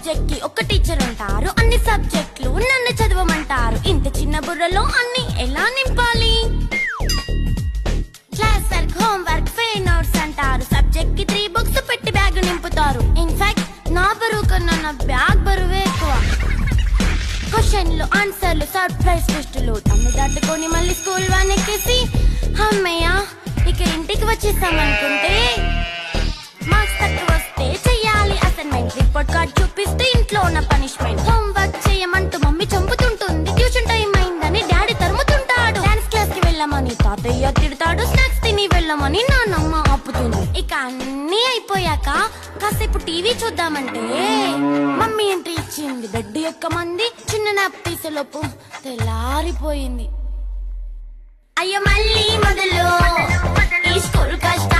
Subject కి ఒక teacher ఉంటారు, అన్ని సబ్జెక్టులు నన్ను చదవమంటారు. ఇంత చిన్న బుర్రలో అన్ని ఎలా నింపాలి? Class work, home work, fair notes అంటారు. సబ్జెక్ట్ కి 3 బుక్స్ పెట్టి బ్యాగ్ నింపుతారు. ఇన్ఫాక్ట్ నా బరువు కన్నా నా బ్యాగ్ బరువే ఎక్కువ. క్వశ్చన్లు, ఆన్సర్లు, సర్ప్రైజ్ టెస్టులు తమ్మి దాటుకొని మళ్ళీ స్కూల్ వాన్ ఎక్కేసి అమ్మయ్య ఇక ఇంటికి వచ్చేసామనుకుంటే మార్క్స్ తక్కువ వస్తే చెయ్యాలి అసైన్మెంట్. రిపోర్ట్ కార్డ్ చూపిస్తే ఇంట్లో ఉన్న పనిష్మెంట్. హోమ్ వర్క్ చేయమంటూ మమ్మీ చంపుతుంటుంది. ట్యూషన్ టైం అయిందని డాడీ తరుముతుంటాడు. డాన్స్ క్లాస్ కి వెళ్ళమని తాతయ్య తిడతాడు. స్నాక్స్ తిని వెళ్ళమని నాన్నమ్మ ఆపుతుంది. ఇక అన్నీ అయిపోయాక కాసేపు టీవీ చూద్దామంటే మమ్మీ ఎంట్రీ ఇచ్చింది. బెడ్ ఎక్కమంది. చిన్న నాప్ తీసేలోపు తెల్లారిపోయింది. అయ్యో మళ్ళీ మొదలు ఈ స్కూల్ కష్టం.